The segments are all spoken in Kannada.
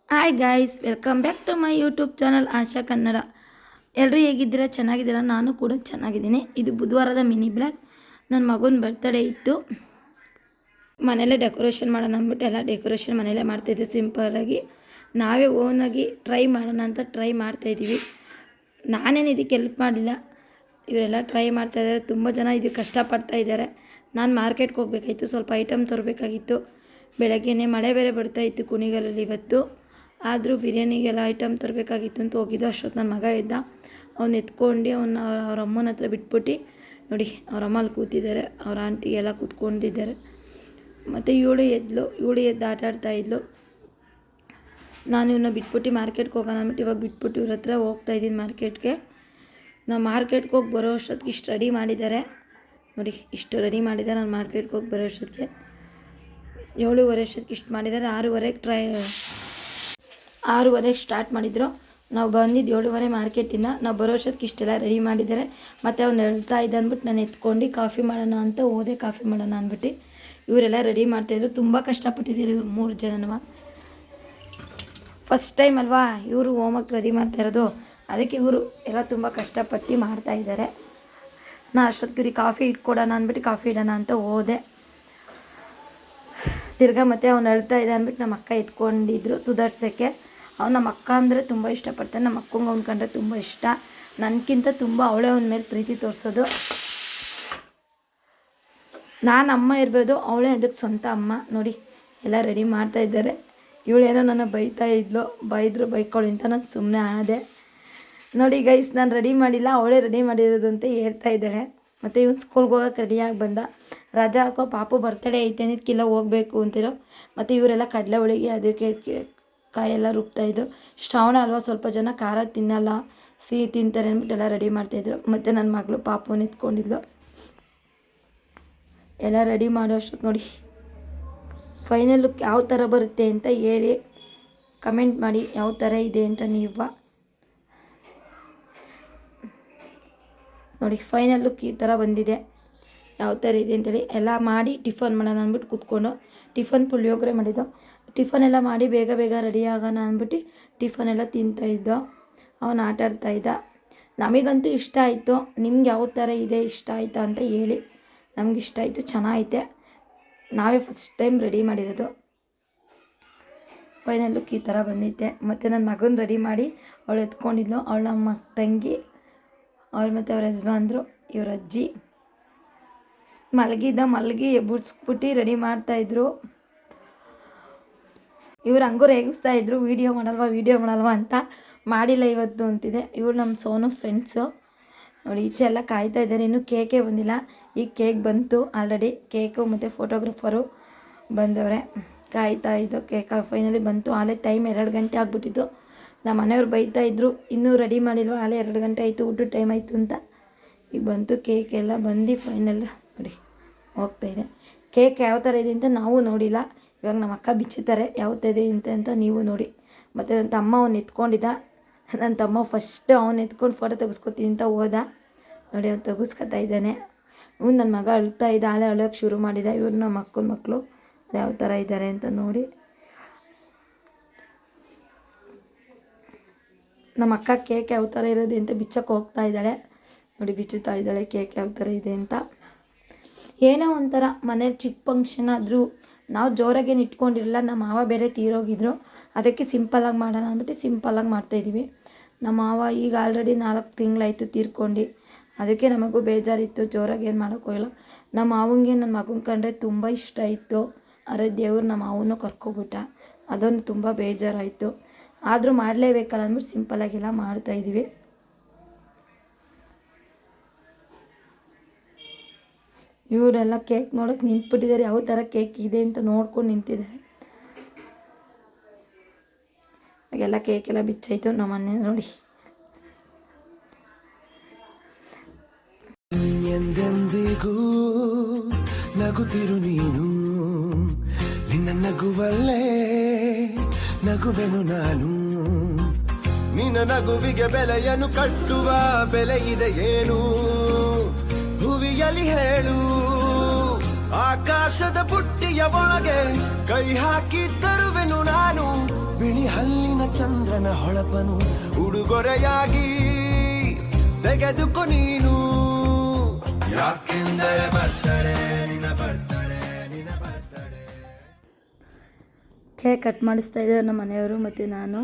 Hi guys, welcome back to my YouTube channel Asha Kannada. ಎಲ್ಲರೂ ಹೇಗಿದ್ದೀರಾ? ಚೆನ್ನಾಗಿದ್ದೀರಾ? ನಾನು ಕೂಡ ಚೆನ್ನಾಗಿದ್ದೀನಿ. ಇದು ಬುಧವಾರದ ಮಿನಿ ಬ್ಲಾಗ್. ನನ್ನ ಮಗನ ಬರ್ತ್ಡೇ ಇತ್ತು, ಮನೇಲೇ ಡೆಕೋರೇಷನ್ ಮಾಡೋಣ ಅಂದ್ಬಿಟ್ಟು ಎಲ್ಲ ಡೆಕೋರೇಷನ್ ಮನೇಲೇ ಮಾಡ್ತಾಯಿದ್ವಿ. ಸಿಂಪಲಾಗಿ ನಾವೇ ಓನಾಗಿ ಟ್ರೈ ಮಾಡೋಣ ಅಂತ ಟ್ರೈ ಮಾಡ್ತಾಯಿದ್ದೀವಿ. ನಾನೇನು ಇದಕ್ಕೆ ಹೆಲ್ಪ್ ಮಾಡಿಲ್ಲ, ಇವರೆಲ್ಲ ಟ್ರೈ ಮಾಡ್ತಾಯಿದ್ದಾರೆ. ತುಂಬ ಜನ ಇದಕ್ಕೆ ಕಷ್ಟಪಡ್ತಾ ಇದ್ದಾರೆ. ನಾನು ಮಾರ್ಕೆಟ್ಗೆ ಹೋಗ್ಬೇಕಾಯಿತು, ಸ್ವಲ್ಪ ಐಟಮ್ ತರಬೇಕಾಗಿತ್ತು. ಬೆಳಗ್ಗೆನೇ ಮಳೆ ಬೇರೆ ಬರ್ತಾಯಿತ್ತು ಕುಣಿಗಲಲ್ಲಿ ಇವತ್ತು. ಆದರೂ ಬಿರಿಯಾನಿಗೆಲ್ಲ ಐಟಮ್ ತರಬೇಕಾಗಿತ್ತು ಅಂತ ಹೋಗಿದ್ದು. ಅಷ್ಟೊತ್ತು ನನ್ನ ಮಗ ಇದ್ದ, ಅವ್ನು ಎತ್ಕೊಂಡು ಅವ್ರ ಅಮ್ಮನ ಹತ್ರ ಬಿಟ್ಬಿಟ್ಟು ನೋಡಿ, ಅವ್ರ ಅಮ್ಮ ಅಲ್ಲಿ ಕೂತಿದ್ದಾರೆ, ಅವ್ರ ಆಂಟಿ ಎಲ್ಲ ಕೂತ್ಕೊಂಡಿದ್ದಾರೆ. ಮತ್ತು ಇವಳು ಎದ್ದು ಆಟ ಆಡ್ತಾಯಿದ್ಲು. ನಾನು ಇವನ್ನ ಬಿಟ್ಬಿಟ್ಟು ಮಾರ್ಕೆಟ್ಗೆ ಹೋಗೋಣ ಅಂದ್ಬಿಟ್ಟು ಇವಾಗ ಬಿಟ್ಬಿಟ್ಟು ಇವ್ರ ಹತ್ರ ಹೋಗ್ತಾಯಿದ್ದೀನಿ ಮಾರ್ಕೆಟ್ಗೆ. ನಾವು ಮಾರ್ಕೆಟ್ಗೆ ಹೋಗಿ ಬರೋ ಅಷ್ಟೊತ್ತಿಗೆ ಇಷ್ಟು ರೆಡಿ ಮಾಡಿದ್ದಾರೆ ನೋಡಿ, ಇಷ್ಟು ರೆಡಿ ಮಾಡಿದ್ದಾರೆ. ನಾನು ಮಾರ್ಕೆಟ್ಗೆ ಹೋಗಿ ಬರೋ ಅಷ್ಟೊತ್ತಿಗೆ 7:30 ಅಷ್ಟೊತ್ತಿಗೆ ಇಷ್ಟು ಮಾಡಿದ್ದಾರೆ. 6:30ಗೆ ಸ್ಟಾರ್ಟ್ ಮಾಡಿದ್ರು. ನಾವು ಬಂದಿದ್ದು 7:30 ಮಾರ್ಕೆಟಿಂದ. ನಾವು ಬರೋ ಅಷ್ಟೊತ್ತಿಗೆ ಇಷ್ಟೆಲ್ಲ ರೆಡಿ ಮಾಡಿದ್ದಾರೆ. ಮತ್ತು ಅವ್ನು ಹೇಳ್ತಾ ಇದ್ದ ಅಂದ್ಬಿಟ್ಟು ನಾನು ಎತ್ಕೊಂಡು ಕಾಫಿ ಮಾಡೋಣ ಅಂತ ಹೋದೆ. ಕಾಫಿ ಮಾಡೋಣ ಅಂದ್ಬಿಟ್ಟು ಇವರೆಲ್ಲ ರೆಡಿ ಮಾಡ್ತಾಯಿದ್ರು. ತುಂಬ ಕಷ್ಟಪಟ್ಟಿದ್ದೀರಿ ಇವ್ರು 3 ಜನನೂ. ಫಸ್ಟ್ ಟೈಮ್ ಅಲ್ವಾ ಇವರು ಹೋಮಕ್ಕೆ ರೆಡಿ ಮಾಡ್ತಾ ಇರೋದು, ಅದಕ್ಕೆ ಇವರು ಎಲ್ಲ ತುಂಬ ಕಷ್ಟಪಟ್ಟು ಮಾಡ್ತಾಯಿದ್ದಾರೆ. ನಾನು ಅಷ್ಟೊತ್ತಿಗೆ ಕಾಫಿ ಇಟ್ಕೊಡೋಣ ಅಂದ್ಬಿಟ್ಟು ಕಾಫಿ ಇಡೋಣ ಅಂತ ಹೋದೆ. ತಿರ್ಗಾ ಮತ್ತೆ ಅವ್ನು ಅಳ್ತಾ ಇದೆ ಅಂದ್ಬಿಟ್ಟು ನಮ್ಮ ಅಕ್ಕ ಎತ್ಕೊಂಡಿದ್ರು ಸುಧಾರ್ಸೋಕ್ಕೆ. ಅವ್ನು ನಮ್ಮ ಅಕ್ಕ ಅಂದರೆ ತುಂಬ ಇಷ್ಟಪಡ್ತಾನೆ. ನಮ್ಮ ಅಕ್ಕಂಗೆ ಅವ್ನು ಕಂಡ್ರೆ ತುಂಬ ಇಷ್ಟ. ನನಗಿಂತ ತುಂಬ ಅವಳೇ ಅವನ ಮೇಲೆ ಪ್ರೀತಿ ತೋರಿಸೋದು. ನಾನು ಅಮ್ಮ ಇರ್ಬೋದು, ಅವಳೇ ಅದಕ್ಕೆ ಸ್ವಂತ ಅಮ್ಮ. ನೋಡಿ ಎಲ್ಲ ರೆಡಿ ಮಾಡ್ತಾಯಿದ್ದಾರೆ. ಇವಳೇನೋ ನನ್ನ ಬೈದ್ರು ಬೈಕೊಳ್ಳಿ ಅಂತ ನಾನು ಸುಮ್ಮನೆ ಆದೆ. ನೋಡಿ ಗೈಸ್, ನಾನು ರೆಡಿ ಮಾಡಿಲ್ಲ, ಅವಳೇ ರೆಡಿ ಮಾಡಿರೋದು ಅಂತ ಹೇಳ್ತಾ ಇದ್ದಾಳೆ. ಮತ್ತು ಇವನು ಸ್ಕೂಲ್ಗೆ ಹೋಗೋಕೆ ರೆಡಿಯಾಗಿ ಬಂದ. ರಜಾ ಹಾಕೋ ಪಾಪು ಬರ್ತಡೇ ಐತೆ ಅನ್ನೋದಕ್ಕೆಲ್ಲ ಹೋಗಬೇಕು ಅಂತಿರೋ. ಮತ್ತು ಇವರೆಲ್ಲ ಕಡಲೆ ಹೋಳಿಗೆ ಅದಕ್ಕೆ ಕಾಯೆಲ್ಲ ರುಬ್ತಾಯಿದ್ದು. ಶ್ರಾವಣ ಅಲ್ವಾ, ಸ್ವಲ್ಪ ಜನ ಖಾರ ತಿನ್ನಲ್ಲ, ಸಿಹಿ ತಿಂತಾರೆ ಅಂದ್ಬಿಟ್ಟೆಲ್ಲ ರೆಡಿ ಮಾಡ್ತಾಯಿದ್ರು. ಮತ್ತು ನನ್ನ ಮಗಳು ಪಾಪು ನಿಂತ್ಕೊಂಡಿದ್ಲು. ಎಲ್ಲ ರೆಡಿ ಮಾಡೋ ಅಷ್ಟೊತ್ತು ನೋಡಿ, ಫೈನಲ್ ಲುಕ್ ಯಾವ ಥರ ಬರುತ್ತೆ ಅಂತ ಹೇಳಿ ಕಮೆಂಟ್ ಮಾಡಿ, ಯಾವ ಥರ ಇದೆ ಅಂತ ನೀವು. ನೋಡಿ ಫೈನಲ್ ಲುಕ್ ಈ ಥರ ಬಂದಿದೆ. ಯಾವ ಥರ ಇದೆ ಅಂತೇಳಿ ಎಲ್ಲ ಮಾಡಿ ಟಿಫನ್ ಮಾಡೋಣ ಅಂದ್ಬಿಟ್ಟು ಕೂತ್ಕೊಂಡು ಪುಳಿಯೋಗರೆ ಮಾಡಿದ್ದು. ಟಿಫನ್ ಎಲ್ಲ ಮಾಡಿ ಬೇಗ ರೆಡಿ ಆಗೋಣ ಅಂದ್ಬಿಟ್ಟು ಟಿಫನ್ ಎಲ್ಲ ತಿಂತಾಯಿದ್ದೋ. ಅವನು ಆಟ ಆಡ್ತಾಯಿದ್ದ. ನಮಗಂತೂ ಇಷ್ಟ ಆಯಿತು. ನಿಮ್ಗೆ ಯಾವ ಥರ ಇದೆ, ಇಷ್ಟ ಆಯಿತಾ ಅಂತ ಹೇಳಿ. ನಮ್ಗೆ ಇಷ್ಟ ಆಯಿತು, ಚೆನ್ನಾಗೈತೆ. ನಾವೇ ಫಸ್ಟ್ ಟೈಮ್ ರೆಡಿ ಮಾಡಿರೋದು. ಫೈನಲ್ ಲುಕ್ ಈ ಥರ ಬಂದೈತೆ. ಮತ್ತು ನನ್ನ ಮಗನ ರೆಡಿ ಮಾಡಿ ಅವಳು ಎತ್ಕೊಂಡಿದ್ಲು. ಅವಳ ನಮ್ಮ ತಂಗಿ, ಅವ್ರು ಮತ್ತು ಅವ್ರ ಯಜಮಾನ್ರು, ಇವ್ರ ಅಜ್ಜಿ ಮಲಗಿ ಎಬ್ಬುರ್ಸ್ಬಿಟ್ಟು ರೆಡಿ ಮಾಡ್ತಾಯಿದ್ರು. ಇವ್ರು ಹಂಗೂ ರೇಗಿಸ್ತಾಯಿದ್ರು, ವೀಡಿಯೋ ಮಾಡಲ್ವಾ ಅಂತ. ಮಾಡಿಲ್ಲ ಇವತ್ತು ಅಂತಿದೆ. ಇವ್ರು ನಮ್ಮ ಸೋನು ಫ್ರೆಂಡ್ಸು. ನೋಡಿ ಈಚೆ ಎಲ್ಲ ಕಾಯ್ತಾ ಇದ್ದಾರೆ. ಇನ್ನೂ ಕೇಕೇ ಬಂದಿಲ್ಲ. ಈಗ ಕೇಕ್ ಬಂತು ಆಲ್ರೆಡಿ. ಕೇಕು ಮತ್ತು ಫೋಟೋಗ್ರಾಫರು ಬಂದವ್ರೆ. ಕಾಯ್ತಾ ಇದ್ದು ಕೇಕ್ ಫೈನಲಿ ಬಂತು. ಆಲೇ ಟೈಮ್ 2 ಗಂಟೆ ಆಗಿಬಿಟ್ಟಿತ್ತು. ನಮ್ಮ ಮನೆಯವ್ರು ಬೈತಾಯಿದ್ರು, ಇನ್ನೂ ರೆಡಿ ಮಾಡಿಲ್ವ, ಆಲೇ 2 ಗಂಟೆ ಆಯಿತು, ಊಟದ ಟೈಮ್ ಆಯಿತು ಅಂತ. ಈಗ ಬಂತು ಕೇಕ್ ಎಲ್ಲ ಬಂದು ಫೈನಲ್ ನೋಡಿ ಹೋಗ್ತಾಯಿದೆ. ಕೇಕ್ ಯಾವ ಥರ ಇದೆ ಅಂತ ನಾವು ನೋಡಿಲ್ಲ. ಇವಾಗ ನಮ್ಮ ಅಕ್ಕ ಬಿಚ್ಚುತ್ತಾರೆ ಯಾವ ಥರ ಇದೆ ಅಂತ ನೀವು ನೋಡಿ. ಮತ್ತು ನನ್ನ ತಮ್ಮ ಅವ್ನು ಎತ್ಕೊಂಡಿದ್ದ. ನನ್ನ ತಮ್ಮ ಫಸ್ಟ್ ಅವ್ನು ಎತ್ಕೊಂಡು ಫೋಟೋ ತೆಗೆಸ್ಕೊತೀನಿ ಅಂತ ಹೋದ. ನೋಡಿ ಅವ್ನು ತೆಗೆಸ್ಕೊತಾ ಇದ್ದಾನೆ. ನನ್ನ ಮಗ ಅಳ್ತಾ ಇದ್ದ, ಆಲೇ ಅಳೋಕ್ಕೆ ಶುರು ಮಾಡಿದ. ಇವ್ರು ನಮ್ಮ ಅಕ್ಕನ ಮಕ್ಕಳು ಯಾವ ಥರ ಇದ್ದಾರೆ ಅಂತ ನೋಡಿ. ನಮ್ಮ ಅಕ್ಕ ಕೇಕ್ ಯಾವ ಥರ ಇರೋದು ಅಂತ ಬಿಚ್ಚಕ್ಕೆ ಹೋಗ್ತಾ ಇದ್ದಾಳೆ. ನೋಡಿ ಬಿಚ್ಚುತ್ತಾ ಇದ್ದಾಳೆ ಕೇಕ್ ಯಾವ ಥರ ಇದೆ ಅಂತ. ಏನೋ ಒಂಥರ ಮನೇಲಿ ಚಿಕ್ಕ ಫಂಕ್ಷನ್ ಆದರೂ ನಾವು ಜೋರಾಗೇನು ಇಟ್ಕೊಂಡಿರಲ್ಲ. ನಮ್ಮ ಮಾವ ಬೇರೆ ತೀರೋಗಿದ್ರು, ಅದಕ್ಕೆ ಸಿಂಪಲಾಗಿ ಮಾಡೋಣ ಅಂದ್ಬಿಟ್ಟು ಸಿಂಪಲಾಗಿ ಮಾಡ್ತಾಯಿದ್ದೀವಿ. ನಮ್ಮ ಮಾವ ಈಗ ಆಲ್ರೆಡಿ 4 ತಿಂಗಳಾಯಿತು ತೀರ್ಕೊಂಡು. ಅದಕ್ಕೆ ನಮಗೂ ಬೇಜಾರಿತ್ತು, ಜೋರಾಗಿ ಏನು ಮಾಡೋಕ್ಕೋಗಿಲ್ಲ. ನಮ್ಮ ಮಾವಂಗೆ ನನ್ನ ಮಗನ ಕಂಡ್ರೆ ತುಂಬ ಇಷ್ಟ ಇತ್ತು. ಅರೆ ದೇವ್ರು ನಮ್ಮ ಮಾವನೂ ಕರ್ಕೊಬಿಟ್ಟ, ಅದೊಂದು ತುಂಬ ಬೇಜಾರಾಯಿತು. ಆದರೂ ಮಾಡಲೇಬೇಕಲ್ಲ ಅಂದ್ಬಿಟ್ಟು ಸಿಂಪಲಾಗೆಲ್ಲ ಮಾಡ್ತಾಯಿದ್ದೀವಿ. ಇವರೆಲ್ಲ ಕೇಕ್ ನೋಡೋಕೆ ನಿಂತ್ಬಿಟ್ಟಿದ್ದಾರೆ. ಯಾವ ಥರ ಕೇಕ್ ಇದೆ ಅಂತ ನೋಡ್ಕೊಂಡು ನಿಂತಿದ್ದಾರೆ. ಹಾಗೆಲ್ಲ ಕೇಕೆಲ್ಲ ಬಿಚ್ಚಾಯಿತು. ನಮ್ಮ ಮನೆ ನೋಡಿ ಎಂದೆಂದಿಗೂ ನಗುತ್ತಿರು ನೀನು, ನಿನ್ನ ನಗುವಲ್ಲೇ ನಗುವೆನು ನಾನು. ನಿನ್ನ ನಗುವಿಗೆ ಬೆಲೆಯನ್ನು ಕಟ್ಟುವ ಬೆಲೆ ಇದೆ ಏನು, ಭುವಿಯಲ್ಲಿ ಹೇಳು. ಆಕಾಶದ ಬುಟ್ಟಿಯ ಒಳಗೆ ಕೈ ಹಾಕಿ ತರುವೆನು ನಾನು, ಬಿಳಿ ಹಲ್ಲಿನ ಚಂದ್ರನ ಹೊಳಪನು ಉಡುಗೊರೆಯಾಗಿ ತೆಗೆದುಕೊ ನೀನು. ಯಾಕೆಂದರೆ ಬರ್ತಡೆ ನಿನ್ನ ಬರ್ತಡೆ ನಿನ್ನ ಬರ್ತಡೆ. ಕೇಕ್ ಕಟ್ ಮಾಡಿಸ್ತಾ ಇದ್ದಾರೆ ನಮ್ಮ ಮನೆಯವರು ಮತ್ತು ನಾನು.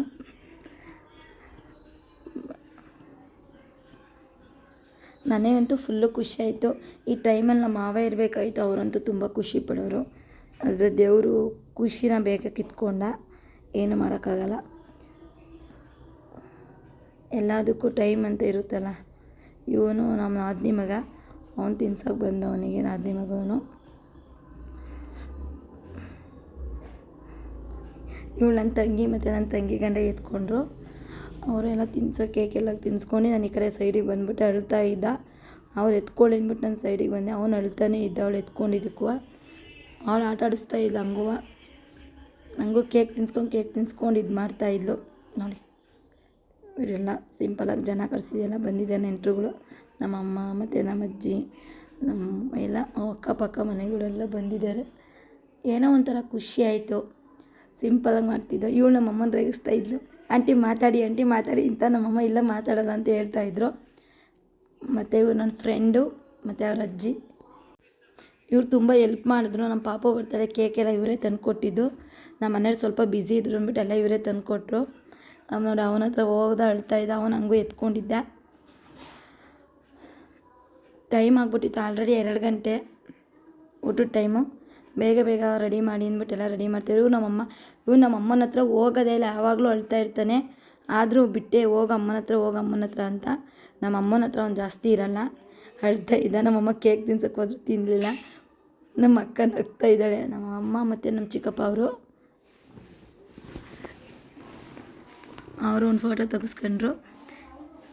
ನನಗಂತೂ ಫುಲ್ಲು ಖುಷಿ ಆಯಿತು. ಈ ಟೈಮಲ್ಲಿ ನಮ್ಮ ಮಾವ ಇರಬೇಕಾಯ್ತು, ಅವರಂತೂ ತುಂಬ ಖುಷಿ ಪಡೋರು. ಆದರೆ ದೇವರು ಖುಷಿನ ಬೇಗ ಕಿತ್ಕೊಂಡ, ಏನು ಮಾಡೋಕ್ಕಾಗಲ್ಲ. ಎಲ್ಲದಕ್ಕೂ ಟೈಮ್ ಅಂತ ಇರುತ್ತಲ್ಲ. ಇವನು ನಮ್ಮ ನಾದಿನಿ ಮಗ, ಅವನು ತಿನ್ಸೋಕೆ ಬಂದ, ಅವನಿಗೆ ನಾದಿನಿ ಮಗವನು. ಇವಳು ನನ್ನ ತಂಗಿ ಮತ್ತು ನನ್ನ ತಂಗಿ ಗಂಡ ಎತ್ಕೊಂಡ್ರು. ಅವರೆಲ್ಲ ತಿನ್ಸೋ ಕೇಕೆಲ್ಲ ತಿನ್ಸ್ಕೊಂಡು ನಾನು ಈ ಕಡೆ ಸೈಡಿಗೆ ಬಂದ್ಬಿಟ್ಟು ಅಳ್ತಾ ಇದ್ದ. ಅವ್ರು ಎತ್ಕೊಳ್ಳಿ ಅಂದ್ಬಿಟ್ಟು ನಾನು ಸೈಡಿಗೆ ಬಂದೆ. ಅವನು ಅಳ್ತಾನೆ ಇದ್ದ. ಅವಳು ಎತ್ಕೊಂಡಿದ್ದಕ್ಕೂ ಅವಳು ಆಟ ಆಡಿಸ್ತಾ ಇದ್ದ. ನನಗೂ ಕೇಕ್ ತಿನ್ಸ್ಕೊಂಡು ಇದು ಮಾಡ್ತಾಯಿದ್ಲು ನೋಡಿ. ಇವರೆಲ್ಲ ಸಿಂಪಲಾಗಿ ಜನ ಕಳಿಸಿದೆಲ್ಲ ಬಂದಿದ್ದೆ ನೆಂಟರುಗಳು. ನಮ್ಮ ಅಮ್ಮ ಮತ್ತು ನಮ್ಮ ಅಜ್ಜಿ, ನಮ್ಮ ಎಲ್ಲ ಅಕ್ಕಪಕ್ಕ ಮನೆಗಳೆಲ್ಲ ಬಂದಿದ್ದಾರೆ. ಏನೋ ಒಂಥರ ಖುಷಿ ಆಯಿತು. ಸಿಂಪಲಾಗಿ ಮಾಡ್ತಿದ್ದೋ. ಇವಳು ನಮ್ಮ ಅಮ್ಮನ ರೇಗಿಸ್ತಾ ಇದ್ಲು, ಆಂಟಿ ಮಾತಾಡಿ ಅಂತ. ನಮ್ಮಮ್ಮ ಇಲ್ಲ ಮಾತಾಡೋಲ್ಲ ಅಂತ ಹೇಳ್ತಾಯಿದ್ರು. ಮತ್ತು ಇವ್ರು ನನ್ನ ಫ್ರೆಂಡು ಮತ್ತು ಅವ್ರ ಅಜ್ಜಿ. ಇವ್ರು ತುಂಬ ಎಲ್ಪ್ ಮಾಡಿದ್ರು. ನಮ್ಮ ಪಾಪ ಬರ್ತಾಳೆ, ಕೇಕೆಲ್ಲ ಇವರೇ ತಂದುಕೊಟ್ಟಿದ್ದು. ನಮ್ಮ ಮನೆಯವ್ರು ಸ್ವಲ್ಪ ಬ್ಯುಸಿ ಇದ್ರು ಅಂದ್ಬಿಟ್ಟು ಎಲ್ಲ ಇವರೇ ತಂದುಕೊಟ್ರು. ನೋಡಿ ಅವನ ಹತ್ರ ಹೋಗ್ದ ಅಳ್ತಾ ಇದ್ದ. ಅವನು ಹಂಗೂ ಎತ್ಕೊಂಡಿದ್ದ. ಟೈಮ್ ಆಗಿಬಿಟ್ಟಿತ್ತು ಆಲ್ರೆಡಿ 2 ಗಂಟೆ ಊಟದ ಟೈಮು. ಬೇಗ ರೆಡಿ ಮಾಡಿ ಅಂದ್ಬಿಟ್ಟೆಲ್ಲ ರೆಡಿ ಮಾಡ್ತಾರೆ. ಇವ್ರು ನಮ್ಮ ಅಮ್ಮನ ಹತ್ರ ಹೋಗೋದೇ ಇಲ್ಲ, ಯಾವಾಗಲೂ ಅಳ್ತಾ ಇರ್ತಾನೆ. ಆದರೂ ಬಿಟ್ಟೆ ಹೋಗಿ ಅಮ್ಮನ ಹತ್ರ ಅಂತ. ನಮ್ಮ ಅಮ್ಮನ ಹತ್ರ ಅವ್ನು ಜಾಸ್ತಿ ಇರಲ್ಲ, ಅಳ್ತಾ ಇದ್ದ. ನಮ್ಮಮ್ಮ ಕೇಕ್ ತಿನ್ಸೋಕೆ ಹೋದ್ರು, ತಿನ್ನಲಿಲ್ಲ. ನಮ್ಮ ಅಕ್ಕ ನಗ್ತಾ ಇದ್ದಾಳೆ, ನಮ್ಮ ಅಮ್ಮ ಮತ್ತು ನಮ್ಮ ಚಿಕ್ಕಪ್ಪ ಅವರು ಒಂದು ಫೋಟೋ ತೆಗೆಸ್ಕೊಂಡ್ರು.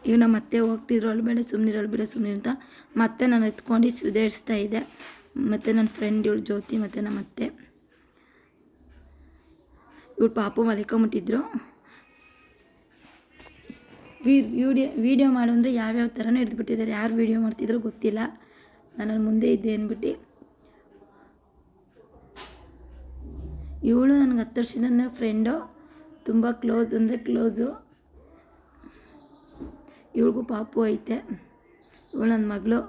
ಇವು ನಮ್ಮ ಅತ್ತೆ ಹೋಗ್ತಿದ್ರು, ಅಳ್ಬೇಡ ಸುಮ್ಮನೆ ಅಂತ. ಮತ್ತೆ ನಾನು ಎತ್ಕೊಂಡು ಸುಧಾರಿಸ್ತಾ ಇದ್ದೆ. ಮತ್ತು ನನ್ನ ಫ್ರೆಂಡ್ ಇವಳು ಜ್ಯೋತಿ ಮತ್ತು ನಮ್ಮ ಅತ್ತೆ. ಇವಳು ಪಾಪು ಮಲಿಕೊಂಬಿಟ್ಟಿದ್ರು. ವೀಡಿಯೋ ಮಾಡು ಅಂದರೆ ಯಾವ್ಯಾವ ಥರನೂ ಹಿಡಿದ್ಬಿಟ್ಟಿದ್ದಾರೆ. ಯಾರು ವೀಡಿಯೋ ಮಾಡ್ತಿದ್ರು ಗೊತ್ತಿಲ್ಲ. ನಾನು ಮುಂದೆ ಇದ್ದೆ ಅಂದ್ಬಿಟ್ಟು. ಇವಳು ನನಗೆ 10 ವರ್ಷದಿಂದ ಫ್ರೆಂಡು, ತುಂಬ ಕ್ಲೋಸ್ ಅಂದರೆ ಕ್ಲೋಸು. ಇವಳಿಗೂ ಪಾಪು ಐತೆ. ಇವಳು ನನ್ನ ಮಗಳು.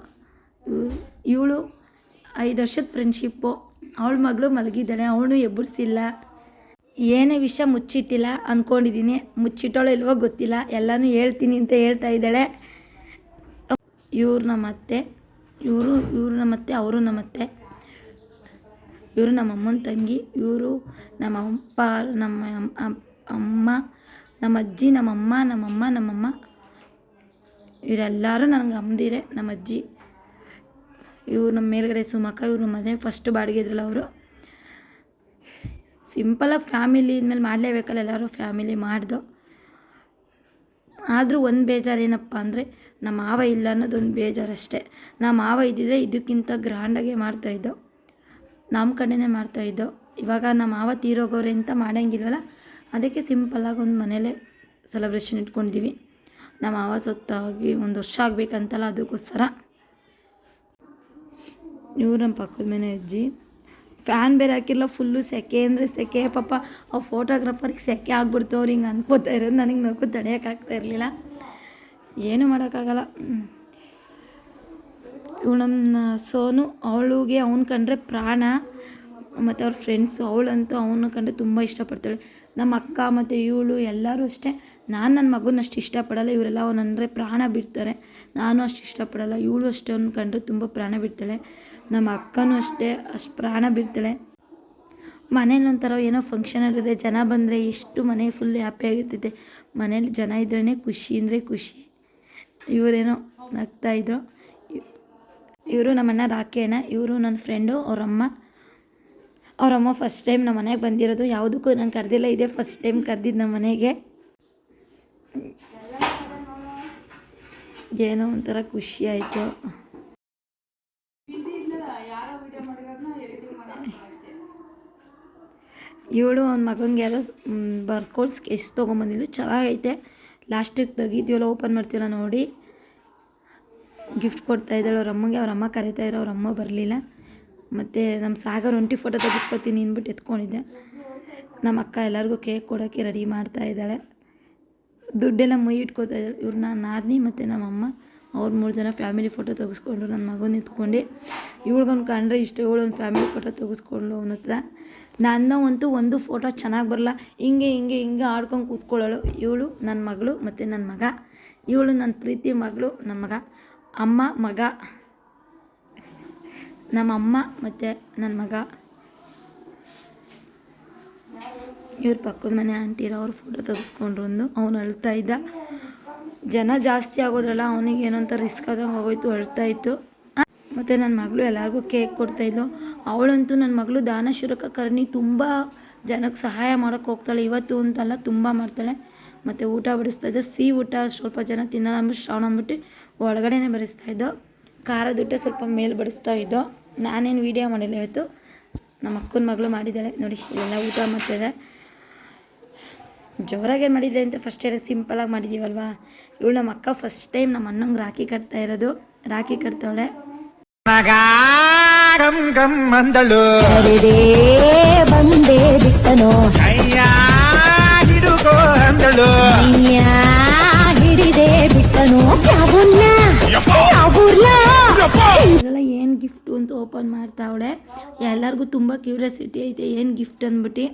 ಇವಳು 5 ವರ್ಷದ ಫ್ರೆಂಡ್ಶಿಪ್ಪು. ಅವಳ ಮಗಳು ಮಲಗಿದ್ದಾಳೆ, ಅವಳು ಎಬ್ಬರಿಸಿಲ್ಲ. ಏನೇ ವಿಷಯ ಮುಚ್ಚಿಟ್ಟಿಲ್ಲ ಅಂದ್ಕೊಂಡಿದ್ದೀನಿ. ಮುಚ್ಚಿಟ್ಟೋಳು ಇಲ್ವೋ ಗೊತ್ತಿಲ್ಲ, ಎಲ್ಲನೂ ಹೇಳ್ತೀನಿ ಅಂತ ಹೇಳ್ತಾ ಇದ್ದಾಳೆ. ಇವರು ನಮ್ಮ ಅತ್ತೆ, ಇವರು ನಮ್ಮತ್ತೆ, ಅವರು ನಮ್ಮತ್ತೆ. ಇವರು ನಮ್ಮ ಅಮ್ಮನ ತಂಗಿ. ಇವರು ನಮ್ಮ ಅಪ್ಪ, ನಮ್ಮ ಅಮ್ಮ, ನಮ್ಮ ಅಜ್ಜಿ, ನಮ್ಮಮ್ಮ. ಇವರೆಲ್ಲರೂ ನನಗೆ ಅಮ್ಮದಿರೆ. ನಮ್ಮ ಅಜ್ಜಿ, ಇವ್ರು ನಮ್ಮ ಮೇಲ್ಗಡೆ ಸುಮಕ್ಕ. ಇವರು ಮನೆ ಫಸ್ಟ್ ಬಾಡಿಗೆ ಇದ್ರಲ್ಲ ಅವರು. ಸಿಂಪಲಾಗಿ ಫ್ಯಾಮಿಲಿ ಇದ್ಮೇಲೆ ಮಾಡಲೇಬೇಕಲ್ಲ, ಎಲ್ಲರೂ ಫ್ಯಾಮಿಲಿ ಮಾಡ್ದು. ಆದರೂ ಒಂದು ಬೇಜಾರೇನಪ್ಪ ಅಂದರೆ ನಮ್ಮ ಮಾವ ಇಲ್ಲ ಅನ್ನೋದೊಂದು ಬೇಜಾರಷ್ಟೇ. ನಮ್ಮ ಮಾವ ಇದ್ದಿದ್ರೆ ಇದಕ್ಕಿಂತ ಗ್ರ್ಯಾಂಡಾಗೆ ಮಾಡ್ತಾಯಿದ್ದೋ, ನಮ್ಮ ಕಡೆನೇ ಮಾಡ್ತಾಯಿದ್ದೋ. ಇವಾಗ ನಮ್ಮ ಮಾವ ತೀರೋಗೋರೆ ಅಂತ ಮಾಡೋಂಗಿಲ್ವಲ್ಲ, ಅದಕ್ಕೆ ಸಿಂಪಲ್ಲಾಗಿ ಒಂದು ಮನೇಲೇ ಸೆಲೆಬ್ರೇಷನ್ ಇಟ್ಕೊಂಡಿದ್ದೀವಿ. ನಮ್ಮ ಮಾವ ಸತ್ತಾಗಿ 1 ವರ್ಷ ಆಗಬೇಕಂತಲ್ಲ, ಅದಕ್ಕೋಸ್ಕರ. ಇವ್ರು ನಮ್ಮ ಪಕ್ಕದ ಮನೆ ಅಜ್ಜಿ. ಫ್ಯಾನ್ ಬೇರೆ ಹಾಕಿರಲ್ಲ, ಫುಲ್ಲು ಸೆಕೆ ಅಂದರೆ ಸೆಕೆ. ಪಾಪ ಆ ಫೋಟೋಗ್ರಾಫರಿಗೆ ಸೆಕೆ ಆಗ್ಬಿಡ್ತು. ಅವ್ರು ಹಿಂಗೆ ಅನ್ಕೋತಾ ಇರೋದು. ನನಗೆ ನಗು ತಡೆಯೋಕ್ಕಾಗ್ತಾ ಇರಲಿಲ್ಲ, ಏನೂ ಮಾಡೋಕ್ಕಾಗಲ್ಲ. ಇವಳು ನಮ್ಮ ಸೋನು, ಅವಳಿಗೆ ಅವ್ನು ಕಂಡ್ರೆ ಪ್ರಾಣ. ಮತ್ತು ಅವ್ರ ಫ್ರೆಂಡ್ಸು, ಅವಳಂತೂ ಅವನು ಕಂಡ್ರೆ ತುಂಬ ಇಷ್ಟಪಡ್ತಾಳೆ. ನಮ್ಮ ಅಕ್ಕ ಮತ್ತು ಇವಳು ಎಲ್ಲರೂ ಅಷ್ಟೇ. ನಾನು ನನ್ನ ಮಗನ ಅಷ್ಟು ಇಷ್ಟಪಡಲ್ಲ. ಇವರೆಲ್ಲ ಅವನಂದರೆ ಪ್ರಾಣ ಬಿಡ್ತಾರೆ. ನಾನು ಅಷ್ಟು ಇಷ್ಟಪಡಲ್ಲ. ಇವಳು ಅಷ್ಟೇ, ಅವ್ನು ಕಂಡ್ರೆ ತುಂಬ ಪ್ರಾಣ ಬಿಡ್ತಾಳೆ. ನಮ್ಮ ಅಕ್ಕನೂ ಅಷ್ಟೇ, ಅಷ್ಟು ಪ್ರಾಣ ಬಿಡ್ತಾಳೆ. ಮನೇಲಿ ಒಂಥರ ಏನೋ ಫಂಕ್ಷನ್ ಇರುತ್ತೆ, ಜನ ಬಂದರೆ ಎಷ್ಟು ಮನೆ ಫುಲ್ ಹ್ಯಾಪಿಯಾಗಿರ್ತೈತೆ. ಮನೇಲಿ ಜನ ಇದ್ರೇ ಖುಷಿ ಅಂದರೆ ಖುಷಿ. ಇವರೇನೋ ನಗ್ತಾಯಿದ್ರು. ಇವರು ನಮ್ಮಣ್ಣ ರಾಕೇಣ. ಇವರು ನನ್ನ ಫ್ರೆಂಡು, ಅವರಮ್ಮ ಫಸ್ಟ್ ಟೈಮ್ ನಮ್ಮ ಮನೆಗೆ ಬಂದಿರೋದು. ಯಾವುದಕ್ಕೂ ನಾನು ಕರೆದಿಲ್ಲ, ಇದೇ ಫಸ್ಟ್ ಟೈಮ್ ಕರೆದಿದ್ದು ನಮ್ಮ ಮನೆಗೆ. ಏನೋ ಒಂಥರ ಖುಷಿ ಆಯಿತು. ಇವಳು ಅವ್ನ ಮಗನಿಗೆ ಎಲ್ಲ ಬರ್ಕೊಳ್ ಸ್ಕೆಚ್ ತೊಗೊಂಬಂದಿದ್ದು ಚೆನ್ನಾಗೈತೆ. ಲಾಸ್ಟಿಗೆ ತೆಗಿತೀವಲ್ಲ, ಓಪನ್ ಮಾಡ್ತೀವಲ್ಲ ನೋಡಿ, ಗಿಫ್ಟ್ ಕೊಡ್ತಾಯಿದ್ದಾಳೆ ಅವ್ರ ಅಮ್ಮಗೆ. ಅವ್ರಮ್ಮ ಕರೀತಾಯಿದ್ರು, ಅವ್ರಮ್ಮ ಬರಲಿಲ್ಲ. ಮತ್ತು ನಮ್ಮ ಸಾಗರ್ ಒಂಟಿ ಫೋಟೋ ತೆಗಿಸ್ಕೊತೀನಿ ಅಂದ್ಬಿಟ್ಟು ಎತ್ಕೊಂಡಿದ್ದೆ. ನಮ್ಮ ಅಕ್ಕ ಎಲ್ಲರಿಗೂ ಕೇಕ್ ಕೊಡೋಕ್ಕೆ ರೆಡಿ ಮಾಡ್ತಾ ಇದ್ದಾಳೆ. ದುಡ್ಡೆಲ್ಲ ಇಟ್ಕೋತಾ ಇದ್ದಾಳೆ. ಇವ್ರು ನಾನು ನಾದಿನಿ ಮತ್ತು ನಮ್ಮಮ್ಮ ಅವ್ರು 3 ಜನ ಫ್ಯಾಮಿಲಿ ಫೋಟೋ ತೆಗೆಸ್ಕೊಂಡ್ರು. ನನ್ನ ಮಗನ ನಿಂತ್ಕೊಂಡು ಇವಳಿಗೊಂದು ಕಂಡ್ರೆ ಇಷ್ಟ, ಇವಳೊಂದು ಫ್ಯಾಮಿಲಿ ಫೋಟೋ ತೆಗೆಸ್ಕೊಂಡು ಅವನ ಹತ್ರ. ನನ್ನವಂತೂ ಒಂದು ಫೋಟೋ ಚೆನ್ನಾಗಿ ಬರಲ್ಲ, ಹಿಂಗೆ ಆಡ್ಕೊಂಡು ಕೂತ್ಕೊಳ್ಳೋಳು. ಇವಳು ನನ್ನ ಮಗಳು ಮತ್ತು ನನ್ನ ಮಗ. ಇವಳು ನನ್ನ ಪ್ರೀತಿ ಮಗಳು, ನನ್ನ ಮಗ. ಅಮ್ಮ ಮಗ, ನಮ್ಮಮ್ಮ ಮತ್ತು ನನ್ನ ಮಗ. ಇವ್ರ ಪಕ್ಕದ ಮನೆ ಆಂಟಿರ ಅವ್ರ ಫೋಟೋ ತೆಗೆಸ್ಕೊಂಡ್ರು. ಅವನು ಅಳ್ತಾ ಇದ್ದ. ಜನ ಜಾಸ್ತಿ ಆಗೋದ್ರಲ್ಲ, ಅವನಿಗೆ ಏನೋ ಒಂಥರ ರಿಸ್ಕ್ ಆದಂಗೆ ಆಗೋಯ್ತು, ಅಳ್ತಾ ಇತ್ತು. ಮತ್ತು ನನ್ನ ಮಗಳು ಎಲ್ಲರಿಗೂ ಕೇಕ್ ಕೊಡ್ತಾಯಿದ್ಲು. ಅವಳಂತೂ ನನ್ನ ಮಗಳು ದಾನ ಶುರಕ ಕರ್ಣಿ, ತುಂಬ ಜನಕ್ಕೆ ಸಹಾಯ ಮಾಡೋಕ್ಕೆ ಹೋಗ್ತಾಳೆ. ಇವತ್ತು ಅಂತಲ್ಲ, ತುಂಬ ಮಾಡ್ತಾಳೆ. ಮತ್ತು ಊಟ ಬಡಿಸ್ತಾಯಿದ್ದೋ, ಸಿಹಿ ಊಟ ಸ್ವಲ್ಪ ಜನ ತಿನ್ನೋಣ ಅಂದ್ಬಿಟ್ಟು ಶ್ರಾವಣ ಅಂದ್ಬಿಟ್ಟು ಒಳಗಡೆನೇ ಬಡಿಸ್ತಾಯಿದ್ದೋ. ಖಾರದ ಊಟ ಸ್ವಲ್ಪ ಮೇಲೆ ಬಡಿಸ್ತಾಯಿದ್ದೋ. ನಾನೇನು ವೀಡಿಯೋ ಮಾಡಿಲ್ಲ ಇವತ್ತು, ನಮ್ಮ ಅಕ್ಕನ ಮಗಳು ಮಾಡಿದ್ದಾಳೆ ನೋಡಿ. ಎಲ್ಲ ಊಟ ಮಾಡ್ತಾಯಿದ್ದೆ. ಜೋರಾಗೇನು ಮಾಡಿದ್ದೆ ಅಂತ ಫಸ್ಟ್ ಎಲ್ಲ ಸಿಂಪಲಾಗಿ ಮಾಡಿದ್ದೀವಲ್ವಾ. ಇವಳು ನಮ್ಮ ಅಕ್ಕ ಫಸ್ಟ್ ಟೈಮ್ ನಮ್ಮ ಅಣ್ಣಂಗೆ ರಾಖಿ ಕಟ್ತಾ ಇರೋದು. ರಾಖಿ ಕಟ್ತಾವಳೆ. ಬಂದೇ ಬಿಟ್ಟನೋ ಹಿಡಿದೇ ಬಿಟ್ಟನೋ. ಇದೆಲ್ಲ ಏನು ಗಿಫ್ಟು ಅಂತ ಓಪನ್ ಮಾಡ್ತಾವಳೆ. ಎಲ್ಲರಿಗೂ ತುಂಬ ಕ್ಯೂರಿಯಾಸಿಟಿ ಐತೆ ಏನು ಗಿಫ್ಟ್ ಅಂದ್ಬಿಟ್ಟು.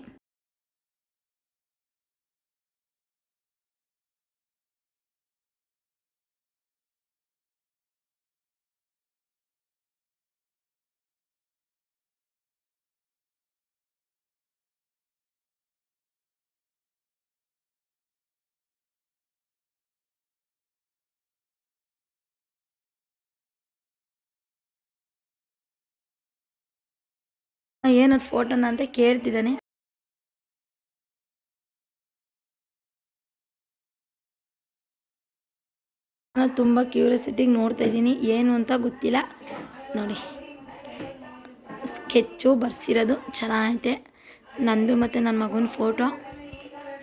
ಏನದು ಫೋಟೋನ ಅಂತ ಕೇಳ್ತಿದ್ದಾನೆ. ನಾನು ತುಂಬ ಕ್ಯೂರಿಯಾಸಿಟಿಗೆ ನೋಡ್ತಾ ಇದ್ದೀನಿ, ಏನು ಅಂತ ಗೊತ್ತಿಲ್ಲ ನೋಡಿ. ಸ್ಕೆಚ್ಚು ಬರ್ಸಿರೋದು ಚೆನ್ನಾಗೈತೆ. ನಂದು ಮತ್ತು ನನ್ನ ಮಗನ ಫೋಟೋ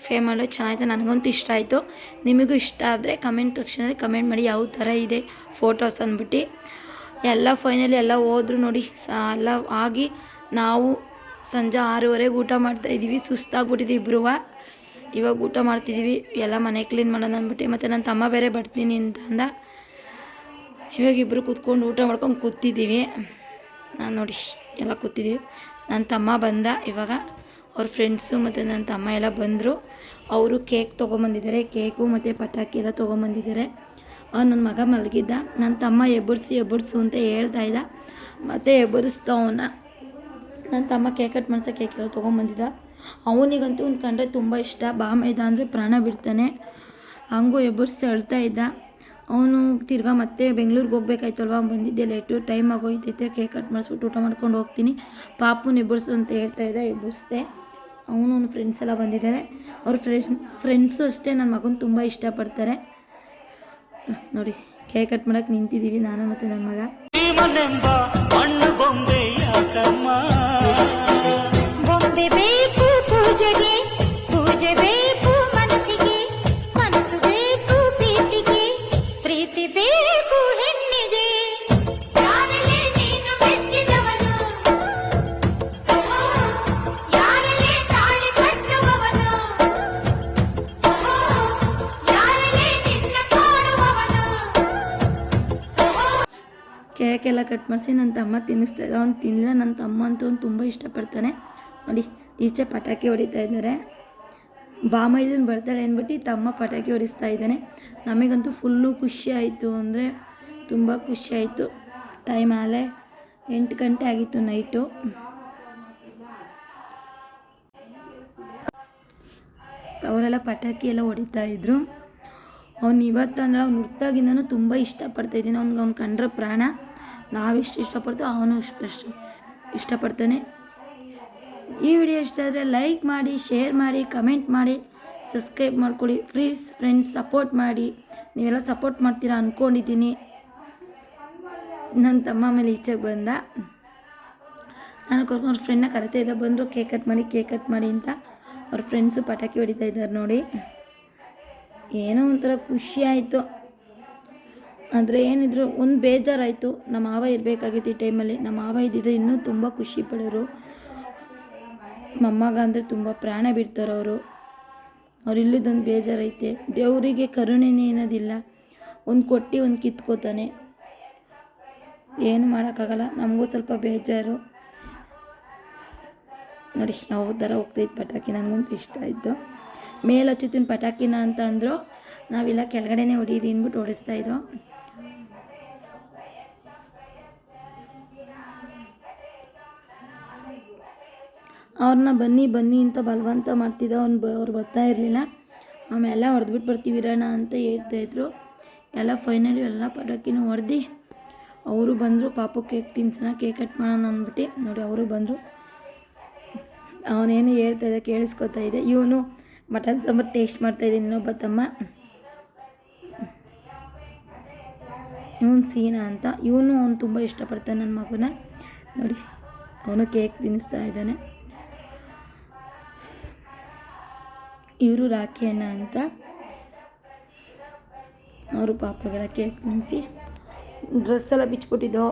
ಫೇಮಲ್ಲಿ ಚೆನ್ನಾಗೈತೆ. ನನಗಂತೂ ಇಷ್ಟ ಆಯಿತು. ನಿಮಗೂ ಇಷ್ಟ ಆದರೆ ಕಮೆಂಟ್ ಸೆಕ್ಷನಲ್ಲಿ ಕಮೆಂಟ್ ಮಾಡಿ ಯಾವ ಥರ ಇದೆ ಫೋಟೋಸ್ ಅಂದ್ಬಿಟ್ಟು. ಎಲ್ಲ ಫೈನಲಿ ಎಲ್ಲ ಹೋದ್ರು ನೋಡಿ. ಎಲ್ಲ ಆಗಿ ನಾವು ಸಂಜೆ 6:30 ಊಟ ಮಾಡ್ತಾಯಿದ್ದೀವಿ. ಸುಸ್ತಾಗ್ಬಿಟ್ಟಿದ್ದೀವಿ ಇಬ್ಬರೂ. ಇವಾಗ ಊಟ ಮಾಡ್ತಿದ್ದೀವಿ. ಎಲ್ಲ ಮನೆ ಕ್ಲೀನ್ ಮಾಡೋಣ ಅಂದ್ಬಿಟ್ಟು. ಮತ್ತು ನನ್ನ ತಮ್ಮ ಬೇರೆ ಬರ್ತೀನಿ ಅಂತ ಅಂದ. ಇವಾಗ ಇಬ್ಬರು ಕೂತ್ಕೊಂಡು ಊಟ ಮಾಡ್ಕೊಂಡು ಕೂತಿದ್ದೀವಿ. ನಾನು ನೋಡಿ ಎಲ್ಲ ಕೂತಿದ್ದೀವಿ. ನನ್ನ ತಮ್ಮ ಬಂದ ಇವಾಗ. ಅವ್ರ ಫ್ರೆಂಡ್ಸು ಮತ್ತು ನನ್ನ ತಮ್ಮ ಎಲ್ಲ ಬಂದರು. ಅವರು ಕೇಕ್ ತೊಗೊಂಬಂದಿದ್ದಾರೆ. ಕೇಕು ಮತ್ತು ಪಟಾಕಿ ಎಲ್ಲ ತೊಗೊಂಬಂದಿದ್ದಾರೆ. ನನ್ನ ಮಗ ಮಲಗಿದ್ದ. ನನ್ನ ತಮ್ಮ ಎಬ್ಬರಿಸು ಅಂತ ಹೇಳ್ತಾ ಇದ್ದ. ಮತ್ತು ಎಬ್ಬರಿಸ್ದವನ್ನ ನನ್ನ ತಮ್ಮ ಕೇಕ್ ಕಟ್ ಮಾಡ್ಸೋ ಕೇಕ್ ಎಲ್ಲ ತೊಗೊಂಬಂದಿದ್ದ. ಅವನಿಗಂತೂ ಒಂದು ಕಂಡ್ರೆ ತುಂಬ ಇಷ್ಟ. ಬಾಮೈದ ಅಂದರೆ ಪ್ರಾಣ ಬಿಡ್ತಾನೆ. ಹಂಗೂ ಎಬ್ಬರಿಸ್ತಾ ಅಳ್ತಾ ಇದ್ದ. ಅವನು ತಿರ್ಗಾ ಮತ್ತೆ ಬೆಂಗಳೂರಿಗೆ ಹೋಗ್ಬೇಕಾಯ್ತಲ್ವ, ಬಂದಿದ್ದೆ ಲೇಟು, ಟೈಮ್ ಆಗೋಯ್ತೈತೆ. ಕೇಕ್ ಕಟ್ ಮಾಡಿಸ್ಬಿಟ್ಟು ಊಟ ಮಾಡ್ಕೊಂಡು ಹೋಗ್ತೀನಿ, ಪಾಪುನ ಎಬ್ಬರಿಸು ಅಂತ ಹೇಳ್ತಾ ಇದ್ದ. ಎಬ್ಬರಿಸ್ದೆ. ಅವನು ಫ್ರೆಂಡ್ಸ್ ಎಲ್ಲ ಬಂದಿದ್ದಾರೆ. ಅವ್ರ ಫ್ರೆಂಡ್ಸು ಅಷ್ಟೇ ನನ್ನ ಮಗನ ತುಂಬ ಇಷ್ಟಪಡ್ತಾರೆ ನೋಡಿ. ಕೇಕ್ ಕಟ್ ಮಾಡೋಕ್ಕೆ ನಿಂತಿದ್ದೀವಿ ನಾನು ಮತ್ತು ನನ್ನ ಮಗ. ಬೊಂಬೆ ಬೇಕು ಪೂಜೆಗೆ, ಪೂಜೆ ಬೇಕು ಮನಸ್ಸಿಗೆ, ಮನಸ್ಸು ಬೇಕು ಪ್ರೀತಿಗೆ, ಪ್ರೀತಿ ಬೇಕು ಹೆಣ್ಣಿಗೆ. ಯಾರಲ್ಲೇ ನೀನು ಮೆಚ್ಚಿದವನು, ಯಾರಲ್ಲೇ ತಾಳಿ ಕಟ್ಟುವವನು, ಯಾರಲ್ಲೇ ನಿನ್ನ ಕಾಣುವವನು. ಕೇಕ್ ಎಲ್ಲ ಕಟ್ ಮಾಡಿಸಿ ನನ್ನ ತಮ್ಮ ತಿನ್ನಿಸ್ತಾ ಇದ್ದ. ಅವ್ನು ತಿನ್ನಲಿಲ್ಲ. ನನ್ನ ತಮ್ಮ ಅಂತೂ ಅವ್ನು ತುಂಬ ಇಷ್ಟಪಡ್ತಾನೆ ನೋಡಿ. ಈಚೆ ಪಟಾಕಿ ಹೊಡಿತಾ ಇದ್ದಾರೆ. ಬಾಮೈದನ ಬರ್ತಾಳೆ ಅಂದ್ಬಿಟ್ಟು ತಮ್ಮ ಪಟಾಕಿ ಹೊಡಿಸ್ತಾ ಇದ್ದಾನೆ. ನಮಗಂತೂ ಫುಲ್ಲು ಖುಷಿ ಆಯಿತು ಅಂದರೆ ತುಂಬ ಖುಷಿ ಆಯಿತು. ಟೈಮ್ ಆಲೆ 8 ಗಂಟೆ ಆಗಿತ್ತು ನೈಟು. ಅವರೆಲ್ಲ ಪಟಾಕಿ ಎಲ್ಲ ಹೊಡಿತಾಯಿದ್ರು. ಅವ್ನು ಇವತ್ತಂದ್ರೆ ಅವ್ನು ಹುಟ್ಟಾಗಿಂದನೂ ತುಂಬ ಇಷ್ಟಪಡ್ತಾಯಿದ್ದೀನಿ. ಅವ್ನು ಕಂಡ್ರೆ ಪ್ರಾಣ. ನಾವೆಷ್ಟು ಇಷ್ಟಪಡ್ತೀವೋ ಅವನು ಅಷ್ಟು ಇಷ್ಟಪಡ್ತಾನೆ. ಈ ವಿಡಿಯೋ ಇಷ್ಟ ಆದರೆ ಲೈಕ್ ಮಾಡಿ, ಶೇರ್ ಮಾಡಿ, ಕಮೆಂಟ್ ಮಾಡಿ, ಸಬ್ಸ್ಕ್ರೈಬ್ ಮಾಡ್ಕೊಳ್ಳಿ. ಫ್ರೆಂಡ್ಸ್ ಸಪೋರ್ಟ್ ಮಾಡಿ. ನೀವೆಲ್ಲ ಸಪೋರ್ಟ್ ಮಾಡ್ತೀರಾ ಅಂದ್ಕೊಂಡಿದ್ದೀನಿ. ನನ್ನ ತಮ್ಮ ಮೇಲೆ ಈಚೆಗೆ ಬಂದ. ನಾನು ಅವ್ರ ಫ್ರೆಂಡ್ನ ಕರಿತಾ ಇದ್ದ. ಬಂದರು ಕೇಕ್ ಕಟ್ ಮಾಡಿ ಅಂತ. ಅವ್ರ ಫ್ರೆಂಡ್ಸು ಪಟಾಕಿ ಹೊಡಿತಾ ಇದ್ದಾರೆ ನೋಡಿ. ಏನೋ ಒಂಥರ ಖುಷಿ ಆಯಿತು. ಆದರೆ ಏನಿದ್ರು ಒಂದು ಬೇಜಾರಾಯಿತು. ನಮ್ಮ ಮಾವ ಇರಬೇಕಾಗಿತ್ತು ಈ ಟೈಮಲ್ಲಿ. ನಮ್ಮ ಮಾವ ಇದ್ದಿದ್ದು ಇನ್ನೂ ತುಂಬ ಖುಷಿ ಪಡೋರು. ಮೊಮ್ಮಗ ಅಂದರೆ ತುಂಬ ಪ್ರಾಣ ಬಿಡ್ತಾರೆ ಅವರು. ಅವ್ರು ಇಲ್ಲಿದ್ದೊಂದು ಬೇಜಾರೈತೆ. ದೇವರಿಗೆ ಕರುಣೆನೇ ಅನ್ನೋದಿಲ್ಲ. ಒಂದು ಕೊಟ್ಟು ಒಂದು ಕಿತ್ಕೋತಾನೆ. ಏನು ಮಾಡೋಕ್ಕಾಗಲ್ಲ. ನಮಗೂ ಸ್ವಲ್ಪ ಬೇಜಾರು ನೋಡಿ. ಯಾವ ಥರ ಹೋಗ್ತೈತೆ ಪಟಾಕಿ. ನನಗಂತೂ ಇಷ್ಟ ಆಯಿತು. ಮೇಲೆ ಹಚ್ಚಿತ್ತಿನ ಪಟಾಕಿನ ಅಂತ ಅಂದರು. ನಾವಿಲ್ಲ ಕೆಳಗಡೆನೇ ಹೊಡೀರಿ ಅಂದ್ಬಿಟ್ಟು ಹೊಡಿಸ್ತಾಯಿದ್ದೋ. ಅವ್ರನ್ನ ಬನ್ನಿ ಅಂತ ಬಲವಂತ ಮಾಡ್ತಿದ್ದ. ಅವ್ರು ಬರ್ತಾ ಇರಲಿಲ್ಲ. ಆಮೇಲೆ ಹೊಡೆದ್ಬಿಟ್ಟು ಬರ್ತೀವಿ ಇರೋಣ ಅಂತ ಹೇಳ್ತಾಯಿದ್ರು. ಎಲ್ಲ ಫೈನಲಿ ಎಲ್ಲ ಪಟಾಕಿನೂ ಹೊಡೆದು ಅವರು ಬಂದರು. ಪಾಪು ಕೇಕ್ ತಿನ್ಸೋಣ, ಕೇಕ್ ಕಟ್ ಮಾಡೋಣ ಅಂದ್ಬಿಟ್ಟು ನೋಡಿ ಅವರು ಬಂದರು. ಅವನೇನು ಹೇಳ್ತಾಯಿದ್ದ ಕೇಳಿಸ್ಕೊತಾ ಇದೆ. ಇವನು ಮಟನ್ ಸಾಂಬಾರು ಟೇಸ್ಟ್ ಮಾಡ್ತಾಯಿದ್ದೆ. ಇನ್ನೊಬ್ಬ ತಮ್ಮ ಇವನು ಸೀನಾ ಅಂತ. ಅವನು ತುಂಬ ಇಷ್ಟಪಡ್ತಾನೆ ನನ್ನ ಮಗುನ. ನೋಡಿ ಅವನು ಕೇಕ್ ತಿನ್ನಿಸ್ತಾ ಇದ್ದಾನೆ. ಇವರು ರಾಖಿ ಅಣ್ಣ ಅಂತ. ಅವರು ಪಾಪಗೆಲ್ಲ ಕೇಕ್ ತಿನ್ನಿಸಿ ಡ್ರೆಸ್ ಎಲ್ಲ ಬಿಚ್ಚಿಬಿಟ್ಟಿದ್ದೋ.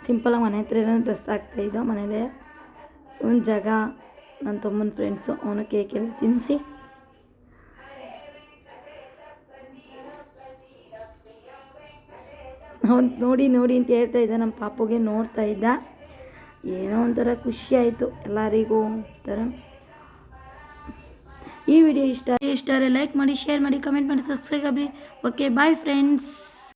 ಸಿಂಪಲಾಗಿ ಮನೆ ಹತ್ರ ಏನೋ ಡ್ರೆಸ್ ಹಾಕ್ತಾಯಿದ್ದೋ ಮನೇಲೆ. ಒಂದು ಜಾಗ ನನ್ನ ತಮ್ಮನ ಫ್ರೆಂಡ್ಸು. ಅವನು ಕೇಕೆಲ್ಲ ತಿನ್ನಿಸಿ ಅವನು ನೋಡಿ ಅಂತ ಹೇಳ್ತಾ ಇದ್ದ. ನಮ್ಮ ಪಾಪುಗೆ ನೋಡ್ತಾ ಇದ್ದ. ಏನೋ ಒಂಥರ ಖುಷಿ ಆಯಿತು ಎಲ್ಲರಿಗೂ ಥರ. ಈ ವಿಡಿಯೋ ಇಷ್ಟ ಆದರೆ ಲೈಕ್ ಮಾಡಿ, ಶೇರ್ ಮಾಡಿ, ಕಮೆಂಟ್ ಮಾಡಿ, ಸಬ್ಸ್ಕ್ರೈಬ್ ಮಾಡಿ. Okay, bye friends.